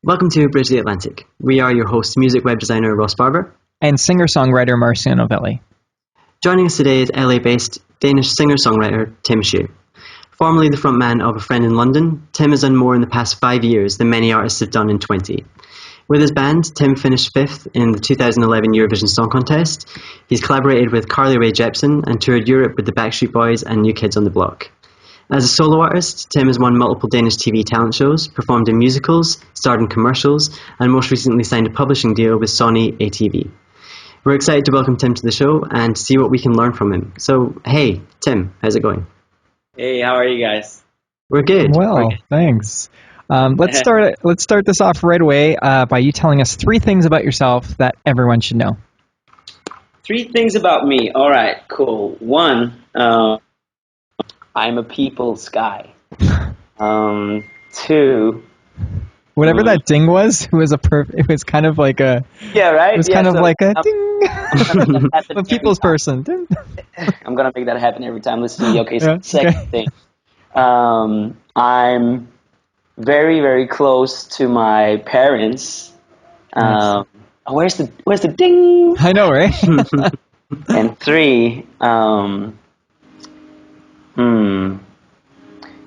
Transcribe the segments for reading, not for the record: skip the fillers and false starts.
Welcome to Bridge the Atlantic. We are your hosts, music web designer Ross Barber. And singer-songwriter Marcio. Joining us today is LA-based Danish singer-songwriter Tim Schou. Formerly the frontman of A Friend in London, Tim has done more in the past 5 years than many artists have done in 20. With his band, Tim finished 5th in the 2011 Eurovision Song Contest. He's collaborated with Carly Rae Jepsen and toured Europe with the Backstreet Boys and New Kids on the Block. As a solo artist, Tim has won multiple Danish TV talent shows, performed in musicals, starred in commercials, and most recently signed a publishing deal with Sony ATV. We're excited to welcome Tim to the show and see what we can learn from him. So, hey, Tim, how's it going? Hey, how are you guys? We're good. Well, thanks. Let's start this off right away by you telling us 3 things about yourself that everyone should know. 3 things about me. All right, cool. 1, I'm a people's guy. 2, whatever that ding was, it was kind of like a right. It was kind of like a ding. A people's person. Ding. I'm gonna make that happen every time. Listen to me. Okay. Yeah, Second thing, I'm very, very close to my parents. Where's the ding? I know, right? And 3,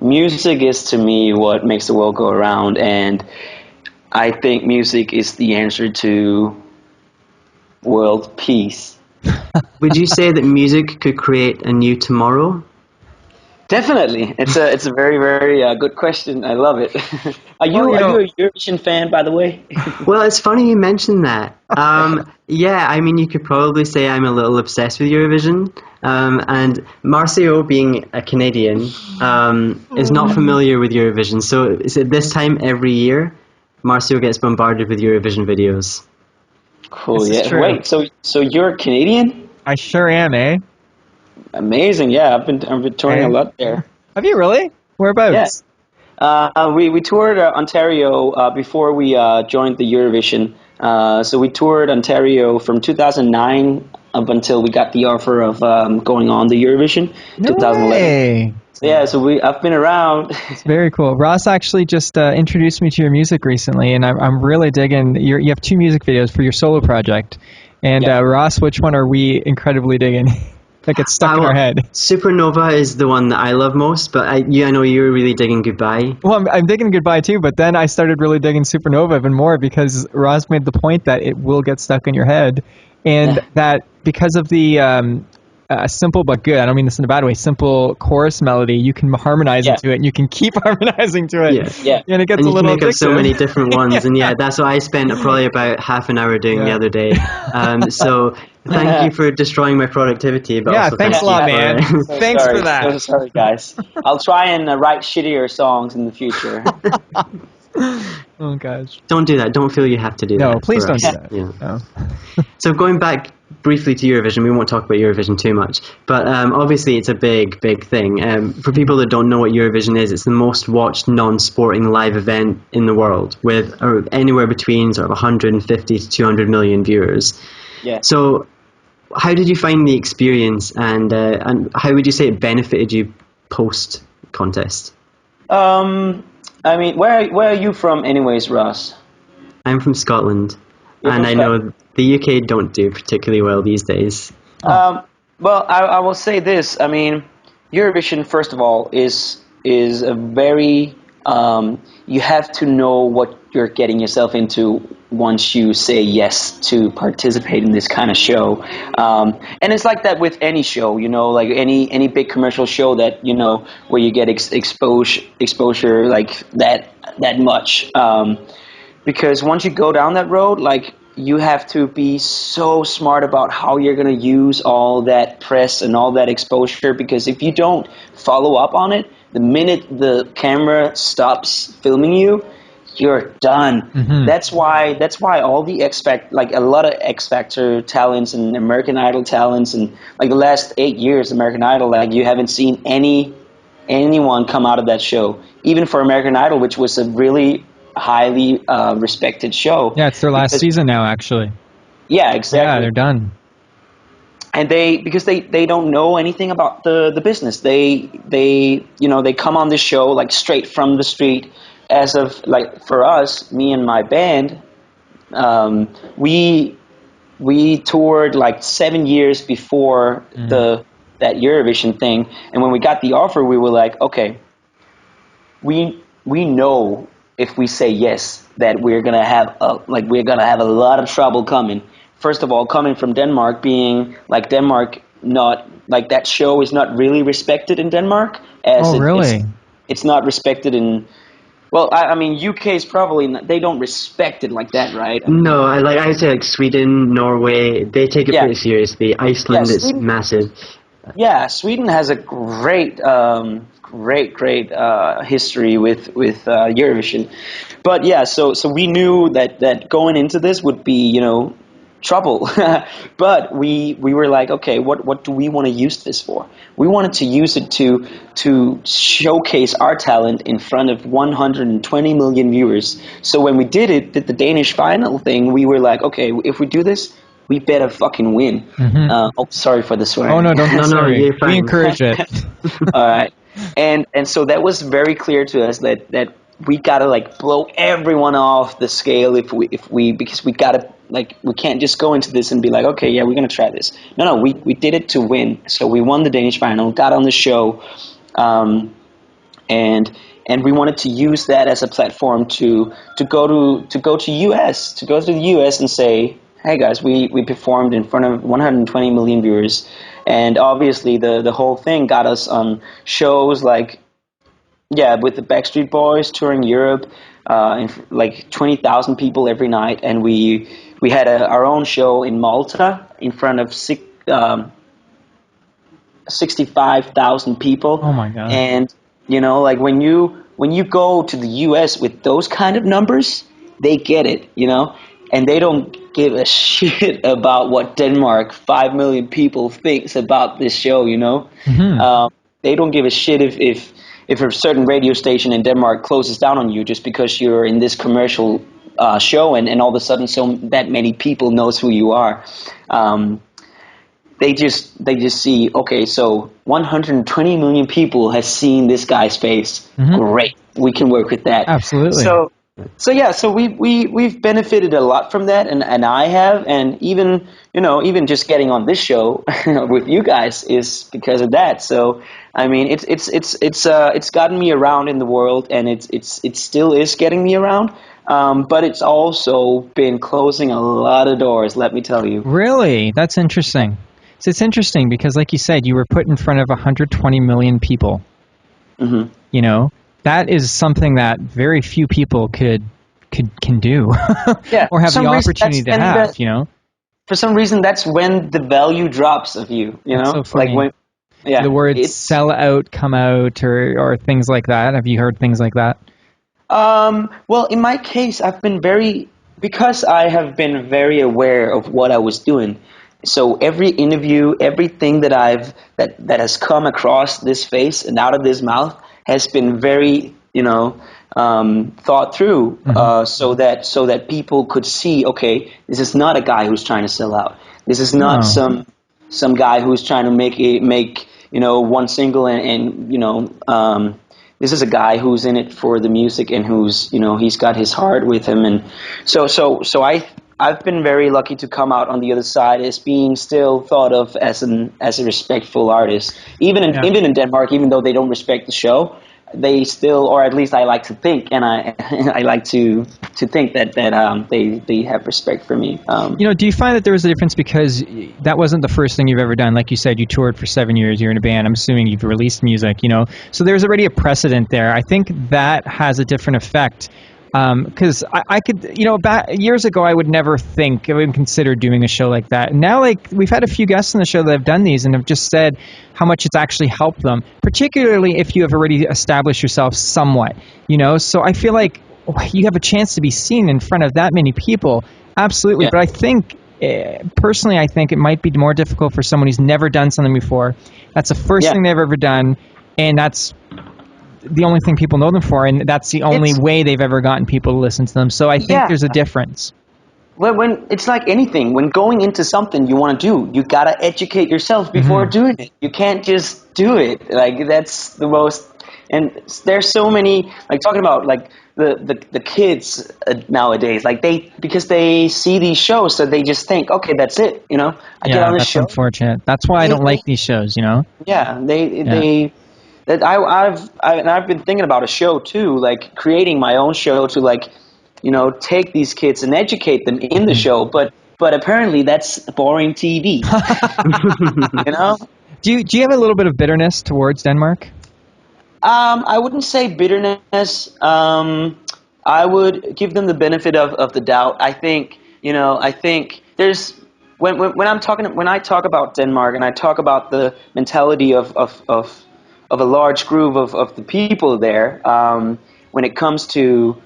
music is to me what makes the world go around, and I think music is the answer to world peace. Would you say that music could create a new tomorrow? Definitely. It's a very, very good question. I love it. Are you a Eurovision fan, by the way? Well, it's funny you mentioned that. Yeah, I mean, you could probably say I'm a little obsessed with Eurovision. And Marcio, being a Canadian, is not familiar with Eurovision. So at this time every year, Marcio gets bombarded with Eurovision videos. Cool. This is Yeah. true. Wait. So you're Canadian? I sure am, eh? Amazing. Yeah. I've been touring a lot there. Have you really? Whereabouts? Yeah. We toured Ontario before we joined the Eurovision. So we toured Ontario from 2009 up until we got the offer of going on the Eurovision. No 2011. way. So yeah, I've been around. It's very cool. Ross actually just introduced me to your music recently, and I'm really digging. You have 2 music videos for your solo project, and Ross, which one are we incredibly digging? That gets stuck in our head. Supernova is the one that I love most, but I know you're really digging Goodbye. Well, I'm digging Goodbye too, but then I started really digging Supernova even more because Ross made the point that it will get stuck in your head, and that because of the simple but good, I don't mean this in a bad way, simple chorus melody, you can harmonize into it, and you can keep harmonizing to it. Yeah. And it gets And a you little can make up so addictive. many different ones, and that's what I spent probably about half an hour doing the other day. So thank you for destroying my productivity. But also thanks a lot, man. So Thanks sorry. for that. So sorry, guys. I'll try and write shittier songs in the future. Oh gosh. Don't do that. Don't feel you have to do that. No, please for don't us. do that. Yeah. No. So going back briefly to Eurovision, we won't talk about Eurovision too much, but obviously it's a big thing. For people that don't know what Eurovision is, it's the most watched non-sporting live event in the world, with anywhere between sort of 150 to 200 million viewers. Yeah. So how did you find the experience, and how would you say it benefited you post-contest? I mean, where are you from, anyways, Ross? I'm from Scotland, You're and from I know the UK don't do particularly well these days. Well, I will say this. I mean, Eurovision, first of all, is a very you have to know what you're getting yourself into once you say yes to participate in this kind of show. And it's like that with any show, like any big commercial show that where you get exposure like that much. Because once you go down that road, like, you have to be so smart about how you're going to use all that press and all that exposure, because if you don't follow up on it, the minute the camera stops filming you, you're done. Mm-hmm. That's why all the a lot of X Factor talents and American Idol talents, and like the last 8 years American Idol, like, you haven't seen anyone come out of that show, even for American Idol, which was a really highly respected show. Yeah, it's their last season now, actually. Yeah, exactly. Yeah, they're done. And because they don't know anything about the business. They come on this show like straight from the street, as of like for us, me and my band, we toured like 7 years before that Eurovision thing, and when we got the offer, we were like, okay, we know if we say yes that we're gonna have a lot of trouble coming. First of all, coming from Denmark, being like Denmark, not like that show is not really respected in Denmark. It's not respected in. Well, I mean, UK is probably not, they don't respect it like that, right? No, I say like Sweden, Norway, they take it pretty seriously. Iceland is massive. Yeah, Sweden has a great history with Eurovision, but yeah, so we knew that going into this would be trouble, but we were like, okay, what do we want to use this for? We wanted to use it to showcase our talent in front of 120 million viewers. So when we did the Danish final thing, we were like, okay, if we do this, we better fucking win. Sorry for the swearing. Oh no, don't be sorry. you're fine. We encourage it. All right, and so that was very clear to us that we gotta like blow everyone off the scale because we gotta we can't just go into this and be like, okay, yeah, we're gonna try this. No, we did it to win. So we won the Danish final, got on the show, and we wanted to use that as a platform to go to the US and say, hey guys, we performed in front of 120 million viewers, and obviously the whole thing got us on shows like, with the Backstreet Boys touring Europe, like 20,000 people every night, and we had our own show in Malta in front of 65,000 people. Oh my god! And like when you go to the US with those kind of numbers, they get it, and they don't give a shit about what Denmark, 5 million people, thinks about this show. They don't give a shit if a certain radio station in Denmark closes down on you just because you're in this commercial show, and all of a sudden that many people knows who you are. They just see, okay, so 120 million people has seen this guy's face. Great, we can work with that. Absolutely. So we've benefited a lot from that, and I have, and even just getting on this show with you guys is because of that. So I mean, it's gotten me around in the world, and it still is getting me around. But it's also been closing a lot of doors, let me tell you. Really? That's interesting. So it's interesting because, like you said, you were put in front of 120 million people. That is something that very few people can do, or have the opportunity to have. For some reason, that's when the value drops of you. That's so funny. Like when the words "sell out" come out, or things like that. Have you heard things like that? Well, in my case, because I have been very aware of what I was doing. So every interview, everything that that has come across this face and out of this mouth has been very, thought through, so that people could see, okay, this is not a guy who's trying to sell out. This is not some guy who's trying to make one single and this is a guy who's in it for the music and who's he's got his heart with him, and so I've been very lucky to come out on the other side as being still thought of as a respectful artist, even in Denmark, even though they don't respect the show. They still, or at least I like to think, and I like to think that they have respect for me. Do you find that there was a difference because that wasn't the first thing you've ever done? Like you said, you toured for 7 years. You're in a band. I'm assuming you've released music. So there's already a precedent there. I think that has a different effect. Because I could, back years ago, I would never think, I wouldn't consider doing a show like that. Now, we've had a few guests on the show that have done these and have just said how much it's actually helped them, particularly if you have already established yourself somewhat, So I feel like you have a chance to be seen in front of that many people. Absolutely. Yeah. But I think, personally, I think it might be more difficult for someone who's never done something before. That's the first thing they've ever done, and that's the only thing people know them for, and that's the only way they've ever gotten people to listen to them. So I think there's a difference. Well, when it's like anything, when going into something you want to do, you gotta educate yourself before doing it. You can't just do it. Like that's the most there's so many, like, talking about like the kids nowadays, like because they see these shows, so they just think, okay, that's it, I get on this that's show. unfortunate. That's why I don't like these shows, Yeah, I've been thinking about a show too, like creating my own show to, like, take these kids and educate them in the show, but apparently that's boring TV. Do you have a little bit of bitterness towards Denmark? I wouldn't say bitterness. I would give them the benefit of the doubt. I think, there's when I talk about Denmark, and I talk about the mentality of a large group of the people there, when it comes to,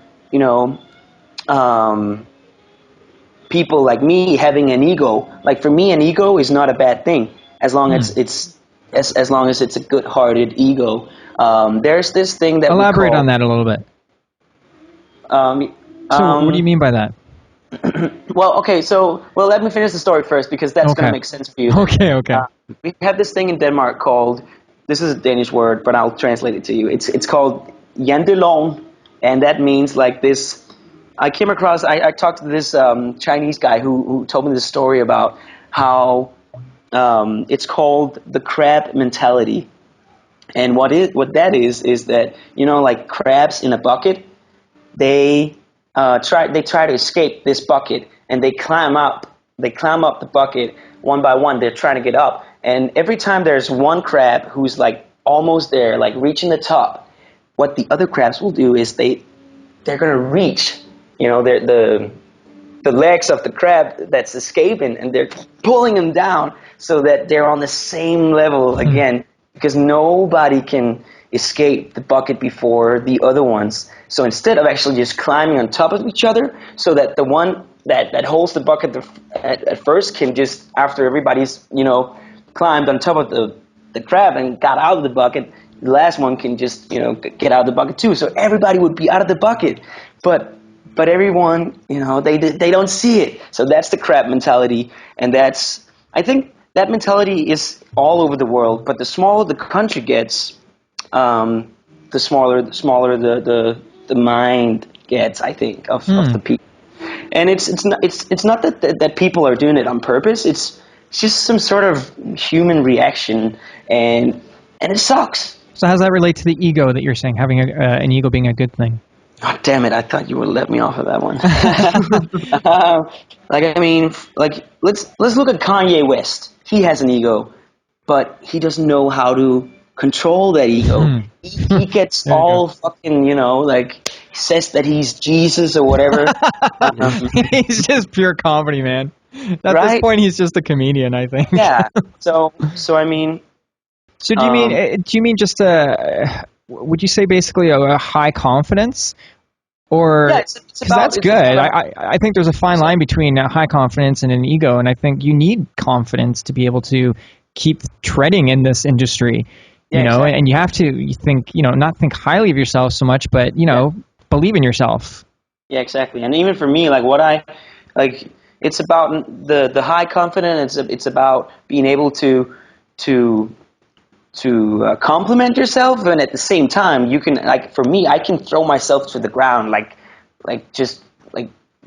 people like me having an ego. Like, for me, an ego is not a bad thing, as long as as long as it's a good-hearted ego. There's this thing that elaborate on that a little bit. So what do you mean by that? Well, okay, let me finish the story first, because that's going to make sense for you. Okay. We have this thing in Denmark called, this is a Danish word, but I'll translate it to you. It's called jantelov, and that means, like, this. I came across, I talked to this Chinese guy who told me this story about how it's called the crab mentality. And what that is that, like crabs in a bucket, they try to escape this bucket, and they climb up the bucket one by one. They're trying to get up, and every time there's one crab who's, like, almost there, like reaching the top, what the other crabs will do is they're gonna reach, the legs of the crab that's escaping, and they're pulling them down so that they're on the same level again, because nobody can escape the bucket before the other ones. So instead of actually just climbing on top of each other, so that the one that holds the bucket at first can just, after everybody's, climbed on top of the crab and got out of the bucket, the last one can just, get out of the bucket too. So everybody would be out of the bucket. But everyone, they don't see it. So that's the crab mentality. And I think that mentality is all over the world. But the smaller the country gets, the smaller the mind gets, I think, of the people. And it's not that people are doing it on purpose. It's just some sort of human reaction, and it sucks. So how does that relate to the ego that you're saying, having an ego being a good thing? Oh, damn it, I thought you would let me off of that one. Let's look at Kanye West. He has an ego, but he doesn't know how to control that ego. He gets all fucking, like, says that he's Jesus or whatever. He's just pure comedy, man. At this point, he's just a comedian, I think. Yeah. So I mean. So do you mean just would you say basically a high confidence? Or, because that's good. I think there's a fine line between high confidence and an ego, and I think you need confidence to be able to keep treading in this industry, exactly. And you have to think, not think highly of yourself so much, but, believe in yourself. Yeah, exactly. And even for me, it's about the high confidence. It's about being able to compliment yourself, and at the same time, you can, like, for me, I can throw myself to the ground, just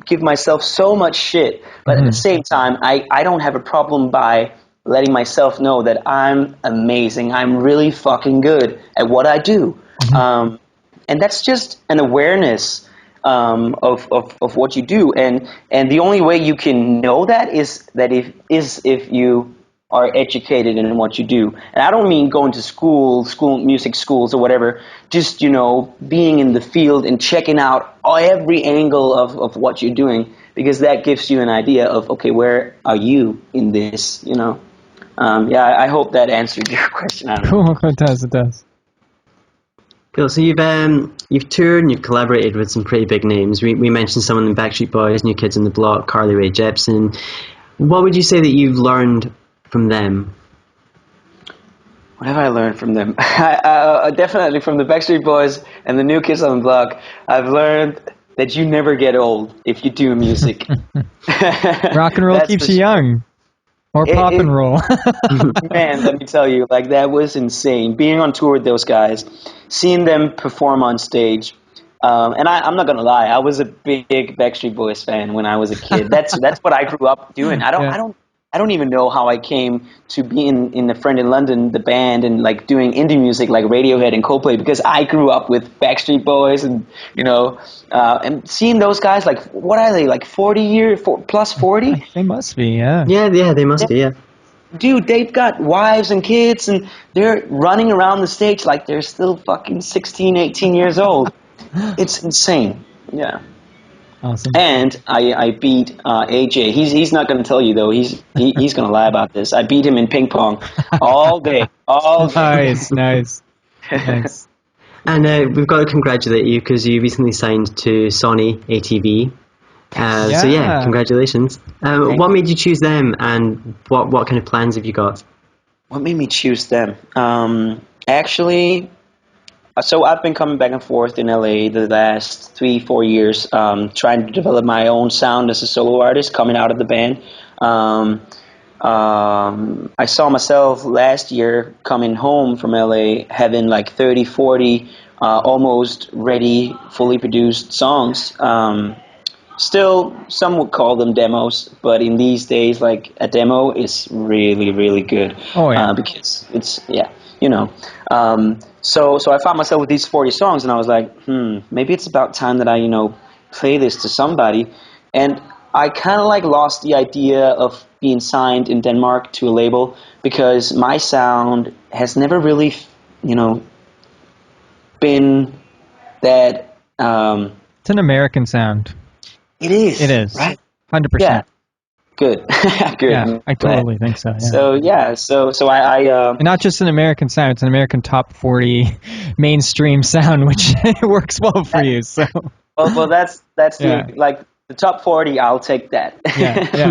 give myself so much shit, but at the same time, I don't have a problem by letting myself know that I'm amazing. I'm really fucking good at what I do, and that's just an awareness of what you do, and the only way you can know that is if you are educated in what you do. And I don't mean going to school, music schools or whatever, just, being in the field and checking out every angle of what you're doing, because that gives you an idea of, okay, where are you in this, I hope that answered your question. Cool, it does. Cool. So you've toured and you've collaborated with some pretty big names. We mentioned some of them: Backstreet Boys, New Kids on the Block, Carly Rae Jepsen. What would you say that you've learned from them? What have I learned from them? Definitely from the Backstreet Boys and the New Kids on the Block. I've learned that you never get old if you do music. Rock and roll keeps you young. More pop and roll. Man, let me tell you, like that was insane. Being on tour with those guys, seeing them perform on stage, and I'm not gonna lie, I was a big Backstreet Boys fan when I was a kid. That's what I grew up doing. Yeah. I don't even know how I came to be in the Friend in London, the band, and like doing indie music like Radiohead and Coldplay, because I grew up with Backstreet Boys, and and seeing those guys, like what are they, like 40. They must be, yeah. Yeah, they must be, yeah. Dude, they've got wives and kids, and they're running around the stage like they're still fucking 16, 18 years old. It's insane. Yeah. Awesome. And I beat AJ. He's not going to tell you, though. He's going to lie about this. I beat him in ping pong all day. All day. Nice. And we've got to congratulate you because you recently signed to Sony ATV. So yeah, congratulations. What made you choose them, and what kind of plans have you got? What made me choose them? Actually, so I've been coming back and forth in LA the last 3-4 years, trying to develop my own sound as a solo artist coming out of the band. I saw myself last year coming home from LA having like 30, 40 almost ready, fully produced songs. Still, some would call them demos, but in these days, like a demo is really, really good. Oh, yeah. Because it's, So I found myself with these 40 songs, and I was like, maybe it's about time that I, play this to somebody. And I kind of like lost the idea of being signed in Denmark to a label because my sound has never really, been that. It's an American sound. It is. It is. Right? 100%. Yeah. Good. Good. Yeah, I totally think so. Yeah. So I and not just an American sound, it's an American top 40 mainstream sound, which works well for you. So. Well, that's the top 40. I'll take that. Yeah.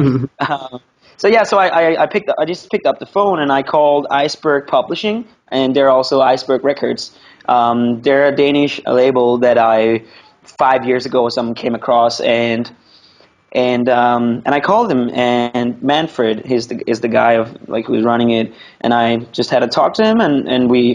So I just picked up the phone and I called Iceberg Publishing, and they're also Iceberg Records. They're a Danish label that I 5 years ago or something came across, and I called him, and Manfred is the guy who's running it, and I just had to talk to him, and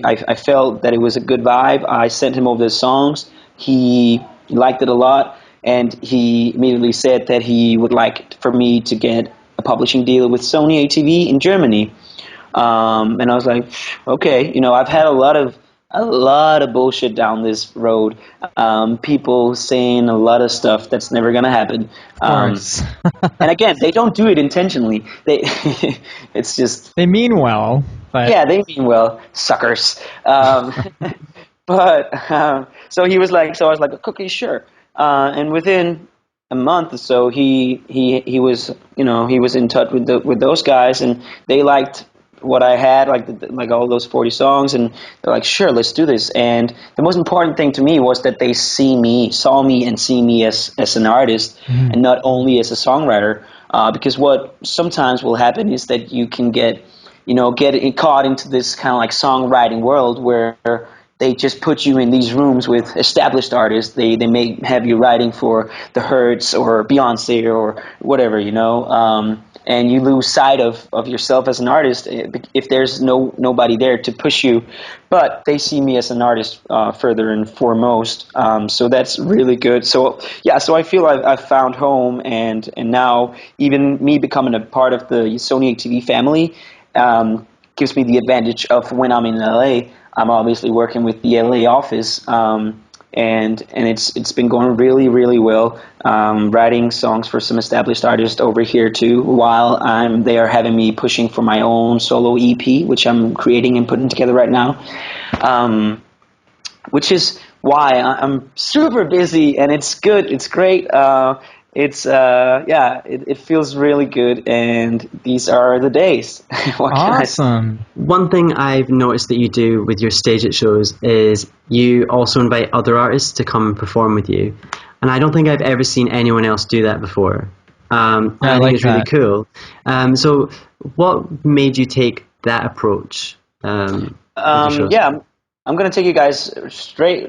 I felt that it was a good vibe. I sent him over the songs. He liked it a lot, and he immediately said that he would like for me to get a publishing deal with Sony ATV in Germany. And I was like, okay, I've had a lot of bullshit down this road. People saying a lot of stuff that's never gonna happen. And again, they don't do it intentionally. It's just they mean well. But yeah, they mean well, suckers. So he was like, so I was like, okay, sure. And within a month or so, he was in touch with those guys, and they liked what I had, like all those 40 songs, and they're like, sure, let's do this. And the most important thing to me was that they saw me and see me as an artist, and not only as a songwriter. Because what sometimes will happen is that you can get caught into this kind of like songwriting world where they just put you in these rooms with established artists. They may have you writing for the Hertz or Beyonce or whatever, and you lose sight of yourself as an artist if there's nobody there to push you. But they see me as an artist further and foremost, so that's really good. So I feel I've found home, and now even me becoming a part of the Sony ATV family gives me the advantage of when I'm in LA. I'm obviously working with the LA office, and it's been going really, really well. Writing songs for some established artists over here too, while they are having me pushing for my own solo EP, which I'm creating and putting together right now. Which is why I'm super busy, and it's good. It's great. It feels really good, and these are the days. Awesome. One thing I've noticed that you do with your StageIt shows is you also invite other artists to come and perform with you, and I don't think I've ever seen anyone else do that before. And I think it's really cool. So what made you take that approach? I'm going to take you guys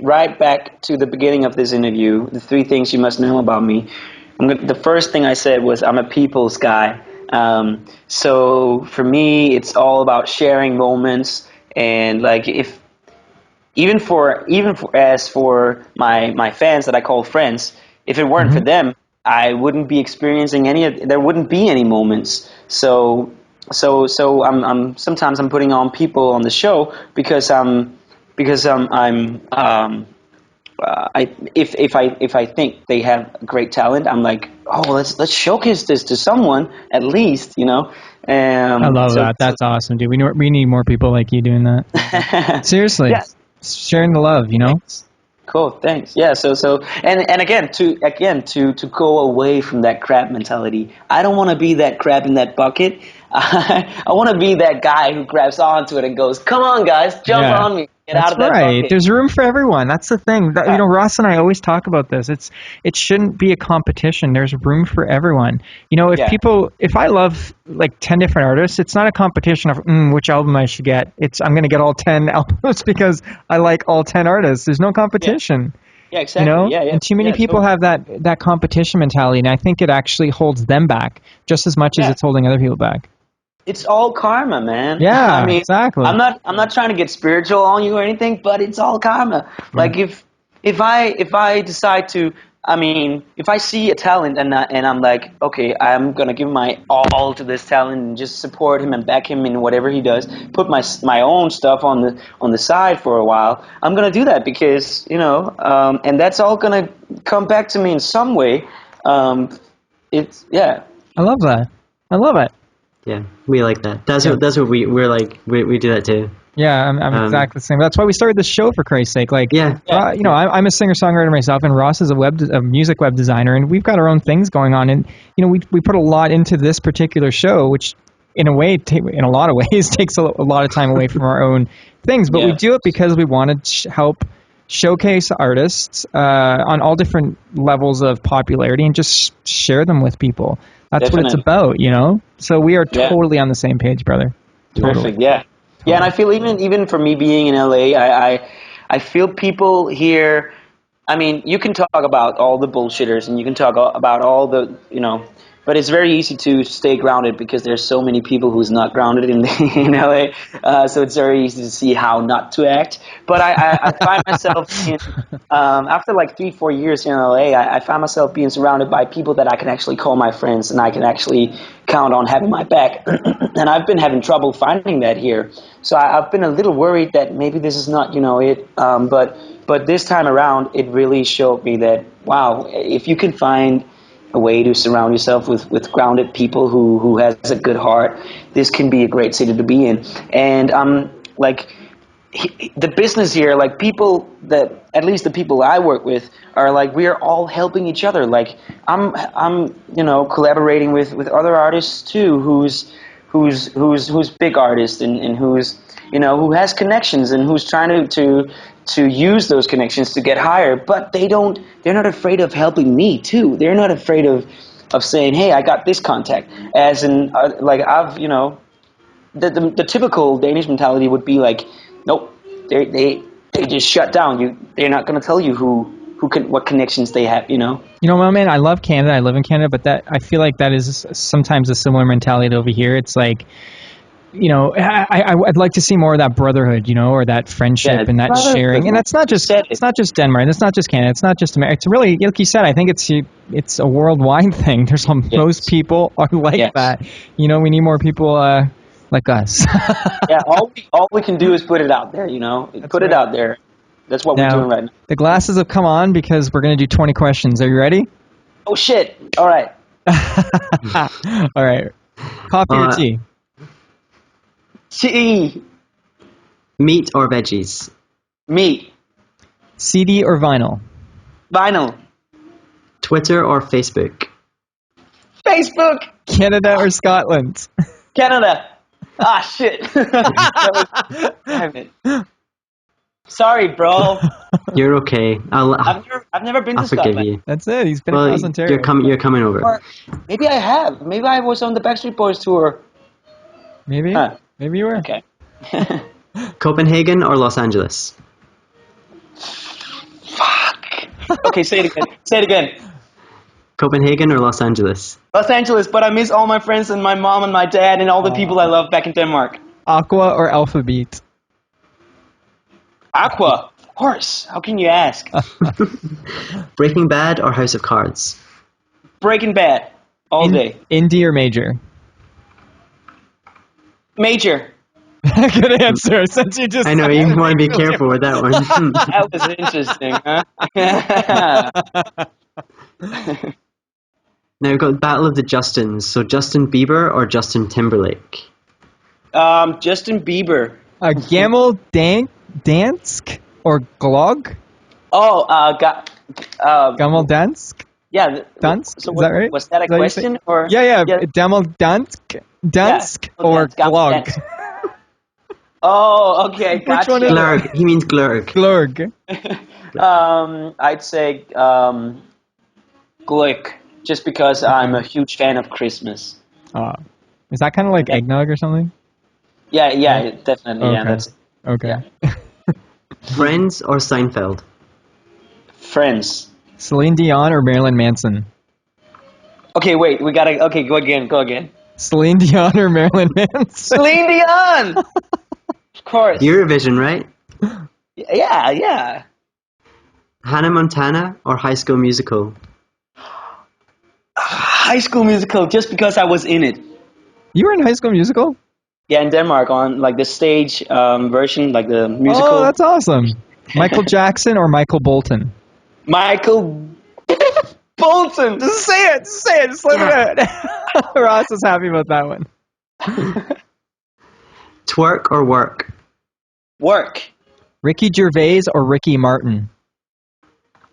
right back to the beginning of this interview. The 3 things you must know about me. The first thing I said was I'm a people's guy. So for me, it's all about sharing moments, and like if as for my fans that I call friends, if it weren't for them, I wouldn't be experiencing there wouldn't be any moments. So I'm sometimes I'm putting on people on the show because if I think they have great talent, I'm like, oh, let's showcase this to someone at least, you know. I love that. That's awesome, dude. We need more people like you doing that. Seriously, Yeah. sharing the love, you know. Thanks. Cool, thanks. Yeah, and again to go away from that crab mentality. I don't want to be that crab in that bucket. I want to be that guy who grabs onto it and goes, "Come on, guys, jump on me, get out That's of that right. bucket." There's room for everyone. That's the thing. You know, Ross and I always talk about this. It shouldn't be a competition. There's room for everyone. You know, if I love like 10 different artists, it's not a competition of which album I should get. I'm going to get all 10 albums because I like all 10 artists. There's no competition. Yeah, exactly. You know? Yeah. And too many people have that competition mentality, and I think it actually holds them back just as much as it's holding other people back. It's all karma, man. Yeah, I mean, exactly. I'm not trying to get spiritual on you or anything, but it's all karma. Yeah. Like if I decide to, I mean, if I see a talent and I'm like, okay, I'm gonna give my all to this talent and just support him and back him in whatever he does, put my own stuff on the side for a while. I'm gonna do that because and that's all gonna come back to me in some way. It's I love that. I love it. Yeah, we like that. That's what we're like. We do that too. Yeah, I'm exactly the same. That's why we started this show, for Christ's sake. Like, I'm a singer-songwriter myself, and Ross is a music web designer, and we've got our own things going on. And we put a lot into this particular show, which in a lot of ways takes a lot of time away from our own things. But we do it because we want to help showcase artists on all different levels of popularity and just share them with people. That's what it's about, you know? So we are totally on the same page, brother. Totally. Perfect, yeah. Yeah, and I feel even for me being in LA, I feel people here, I mean, you can talk about all the bullshitters and you can talk about all the, but it's very easy to stay grounded because there's so many people who's not grounded in LA. So it's very easy to see how not to act. But I find myself after like 3-4 years in LA, I find myself being surrounded by people that I can actually call my friends and I can actually count on having my back. And I've been having trouble finding that here. So I've been a little worried that maybe this is not, it. But this time around, it really showed me that, wow, if you can find a way to surround yourself with grounded people who has a good heart, this can be a great city to be in. And the business here, like people that, at least the people I work with, are like, we are all helping each other. Like I'm collaborating with other artists too, who's big artists and who has connections and who's trying to use those connections to get higher, but they're not afraid of helping me too. They're not afraid of saying, hey, I got this contact. As in, the typical Danish mentality would be like, nope, they just shut down. They're not going to tell you what connections they have. You know, my man, I love Canada. I live in Canada, but I feel like that is sometimes a similar mentality over here. It's like, I'd like to see more of that brotherhood, or that friendship and that sharing. And it's not just Denmark, and it's not just Canada, it's not just America. It's really, like you said, I think it's a worldwide thing. There's most people are like that. We need more people like us. Yeah, all we can do is put it out there. Put it out there. That's what we're doing right now. The glasses have come on because we're going to do 20 questions. Are you ready? Oh shit! All right. All right. Coffee or tea? Tea. Meat or veggies? Meat. CD or vinyl? Vinyl. Twitter or Facebook? Facebook. Canada or Scotland? Canada. Ah, shit. Damn it. Sorry, bro. You're okay. I've never been to Scotland. Forgive you. That's it. He's been across Ontario. You're coming over. Or maybe I have. Maybe I was on the Backstreet Boys tour. Maybe. Maybe you were. Okay. Copenhagen or Los Angeles? Fuck. Okay, say it again. Say it again. Copenhagen or Los Angeles? Los Angeles, but I miss all my friends and my mom and my dad and all the people I love back in Denmark. Aqua or Alphabet? Aqua, of course. How can you ask? Breaking Bad or House of Cards? Breaking Bad, all day. Indie or major? Major. Good answer. Since you just I know, you want to be careful with that one. That was interesting, huh? Now we've got Battle of the Justins. So Justin Bieber or Justin Timberlake? Justin Bieber. Gamel Dansk or Glog? Oh, Gamel Dansk? yeah. Dansk? So Is that right? Was that a question or? Yeah. Gamel Dansk or Glog? Dansk. Oh, okay, gotcha. one is it? Glurg. He means glurg. Glurg. I'd say Glick, just because I'm a huge fan of Christmas. Is that kind of like eggnog or something? Yeah, definitely. Okay. Yeah, that's Okay. yeah. Friends or Seinfeld? Friends. Celine Dion or Marilyn Manson? Okay, wait, we gotta. Okay, go again. Celine Dion or Marilyn Manson? Celine Dion. Of course. Eurovision, right? Yeah. Hannah Montana or High School Musical? High School Musical, just because I was in it. You were in High School Musical? Yeah, in Denmark on like the stage version, like the musical. Oh, that's awesome. Michael Jackson or Michael Bolton? Michael Bolton. Just say it. Just let it out. Ross is happy about that one. Twerk or work? Work. Ricky Gervais or Ricky Martin?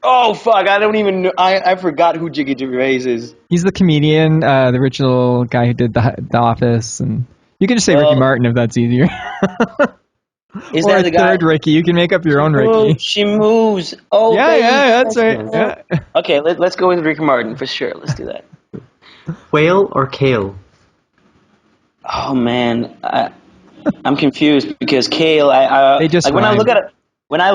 Oh fuck! I don't even know. I forgot who Jiggy Gervais is. He's the comedian, the original guy who did the Office, and you can just say Ricky Martin if that's easier. Is or that the guy? Third Ricky. You can make up your own Oh, Ricky. she moves. Oh, Yeah, baby. that's right. Yeah. Okay, let's go with Ricky Martin for sure. Let's do that. Whale or kale? Oh man, I'm confused because kale. They just like when I rhyme.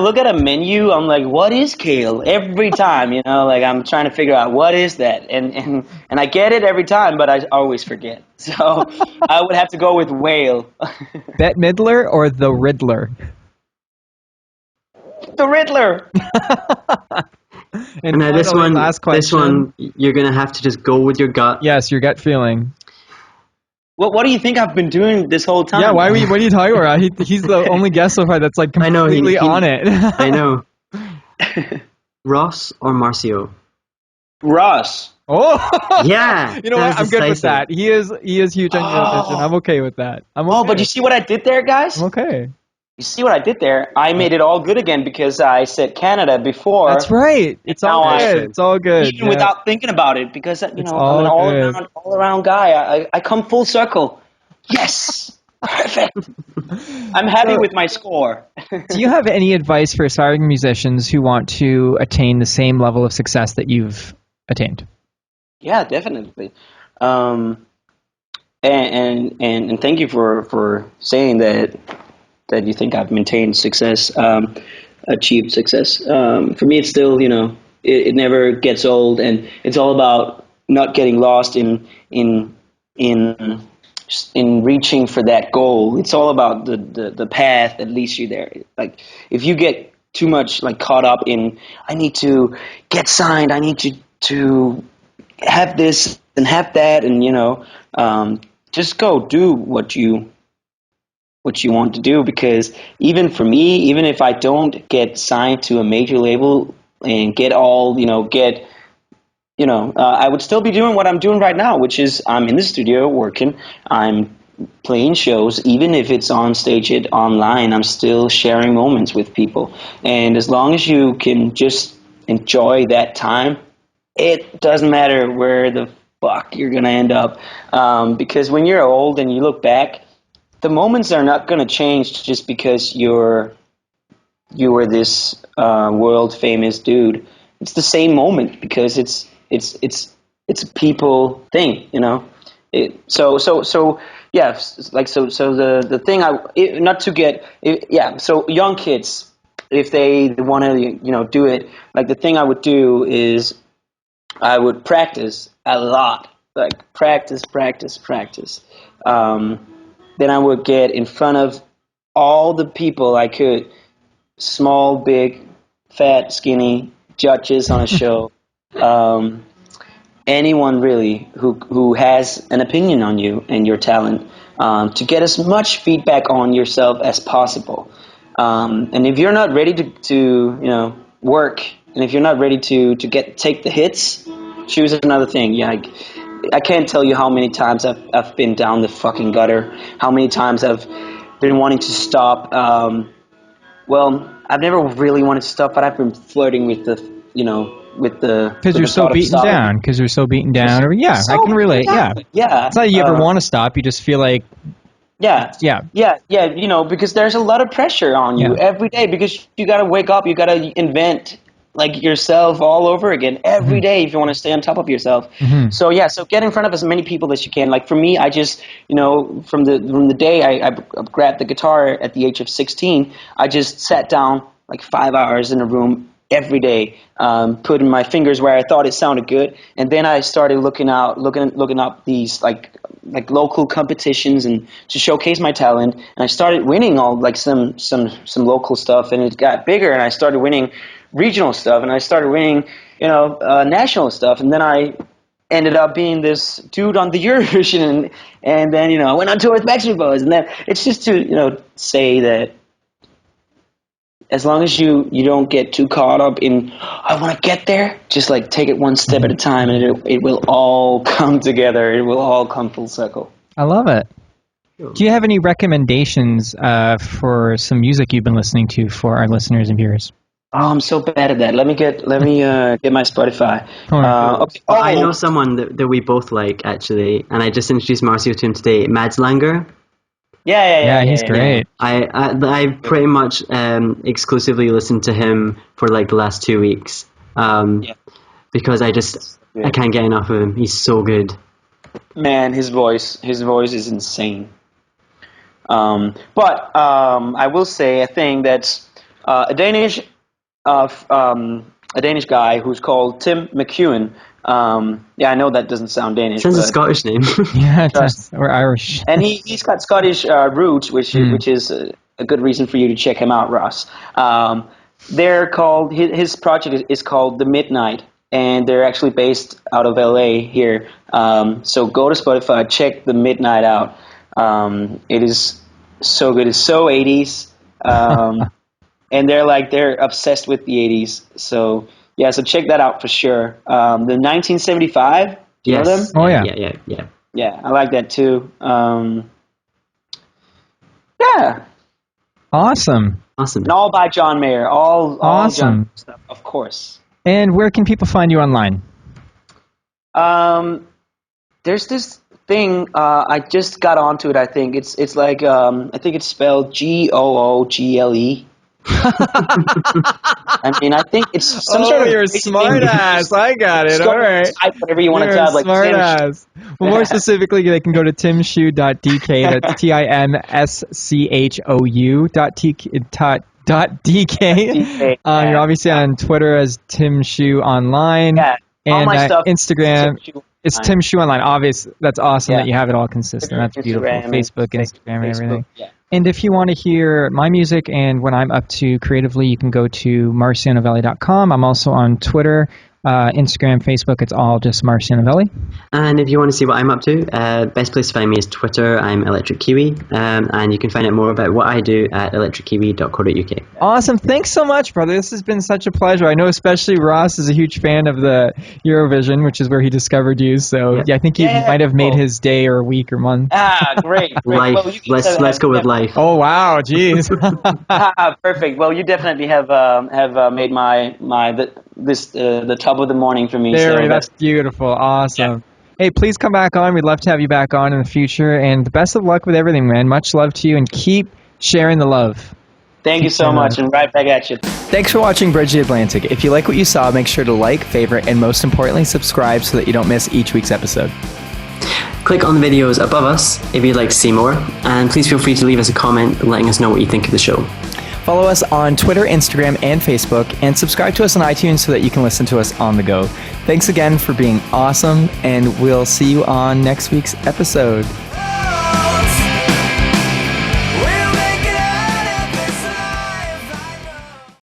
look at a menu, I'm like, what is kale? Every time, like I'm trying to figure out what is that, and I get it every time, but I always forget. So I would have to go with whale. Bette Midler or the Riddler? The Riddler. And Now this finally, one, last question. you're gonna have to just go with your gut. Yes, your gut feeling. What do you think I've been doing this whole time? Yeah, what are you talking about? He's the only guest so far that's like I know, completely he- on it. I know. Ross or Marcio? Ross. Oh, Yeah. you know that what? I'm was good with decisive. that. He is huge on Eurovision. I'm okay with that. I'm okay. Oh, but you see what I did there, guys? I'm okay. You see what I did there? I made it all good again because I said Canada before. That's right. It's all now good. It's all good. Even without thinking about it, because I'm an all good. all around guy. I come full circle. Yes, perfect. I'm happy with my score. Do you have any advice for aspiring musicians who want to attain the same level of success that you've attained? Yeah, definitely. And thank you for saying that you think I've maintained success, achieved success. For me, it's still, it never gets old, and it's all about not getting lost in reaching for that goal. It's all about the path that leads you there. Like if you get too much like caught up in, I need to get signed, I need to have this and have that, and just go do what you want to do, because even for me, even if I don't get signed to a major label and get all, I would still be doing what I'm doing right now, which is I'm in the studio working, I'm playing shows, even if it's on StageIt online, I'm still sharing moments with people. And as long as you can just enjoy that time, it doesn't matter where the fuck you're going to end up. Because when you're old and you look back, the moments are not going to change just because you were this world famous dude. It's the same moment because it's a people thing, So the thing so young kids, if they want to do it, like the thing I would do is I would practice a lot, like practice. Then I would get in front of all the people I could, small, big, fat, skinny, judges on a show, anyone really who has an opinion on you and your talent, to get as much feedback on yourself as possible. And if you're not ready to work, and if you're not ready to take the hits, choose another thing. Yeah, I can't tell you how many times I've been down the fucking gutter, how many times I've been wanting to stop. Well, I've never really wanted to stop, but I've been flirting with the because you're so beaten down. Because you're so beaten down. Or I can relate. Yeah. It's not that you ever want to stop. You just feel like. Yeah. Because there's a lot of pressure on you every day, because you got to wake up, you got to invent like yourself all over again every day if you want to stay on top of yourself. So get in front of as many people as you can. Like for me, I just from the day I grabbed the guitar at the age of 16, I just sat down like 5 hours in a room every day, putting my fingers where I thought it sounded good, and then I started looking up these like local competitions and to showcase my talent, and I started winning all like some local stuff, and it got bigger, and I started winning regional stuff, and I started winning national stuff, and then I ended up being this dude on the Eurovision, and then I went on tour with Backstreet Boys, and then it's just to say that as long as you don't get too caught up in I want to get there, just like take it one step at a time, and it will all come together. It will all come full circle. I love it. Do you have any recommendations for some music you've been listening to for our listeners and viewers? Oh, I'm so bad at that. Let me get my Spotify. Okay. I know someone that we both like, actually, and I just introduced Marcio to him today. Mads Langer. Yeah, he's great. I pretty much exclusively listened to him for like the last 2 weeks, because I can't get enough of him. He's so good. Man, his voice is insane. But I will say a thing that's a Danish guy who's called Tim Schou. I know that doesn't sound Danish. Sounds a Scottish name. Yeah, it does. Or Irish. And he's got Scottish roots, which is a good reason for you to check him out, Ross. They're called his project is called The Midnight, and they're actually based out of LA here. So go to Spotify, check The Midnight out. It is so good. It's so 80s. And they're obsessed with the 80s. So check that out for sure. The 1975, do you know them? Oh yeah. Yeah, I like that too. Awesome. And all by John Mayer. All John stuff, of course. And where can people find you online? There's this thing, I just got onto it, I think. It's like, I think it's spelled Google. I mean, I think it's some sort of... you're a smart ass. I got it. All right. Type whatever you want to type. Like smart ass. Well, more specifically, they can go to timschou.dk. That's timschou.dk. You're obviously on Twitter as Tim Schou Online. Yeah. And all my stuff Instagram, it's Tim Schou Online. Obvious. That's awesome that you have it all consistent. That's beautiful. Facebook, Instagram, and everything. Yeah. And if you want to hear my music and what I'm up to creatively, you can go to marcionovelli.com. I'm also on Twitter, Instagram, Facebook. It's all just Marcio Novelli. And if you want to see what I'm up to, best place to find me is Twitter. I'm Electric Kiwi, and you can find out more about what I do at electrickiwi.co.uk. Awesome. Thanks so much, brother. This has been such a pleasure. I know especially Ross is a huge fan of the Eurovision, which is where he discovered you. So I think you might have made his day or week or month. Great. Life. Well, let's go with life. Oh wow, jeez. Perfect. Well, you definitely have made the top of the morning for me. That's beautiful. Awesome. Hey, please come back on. We'd love to have you back on in the future. And the best of luck with everything, man. Much love to you, and keep sharing the love. Thank you so much, and right back at you. Thanks for watching Bridge the Atlantic. If you like what you saw, make sure to like, favorite, and most importantly, subscribe so that you don't miss each week's episode. Click on the videos above us if you'd like to see more, and please feel free to leave us a comment letting us know what you think of the show. Follow us on Twitter, Instagram, and Facebook, and subscribe to us on iTunes so that you can listen to us on the go. Thanks again for being awesome, and we'll see you on next week's episode.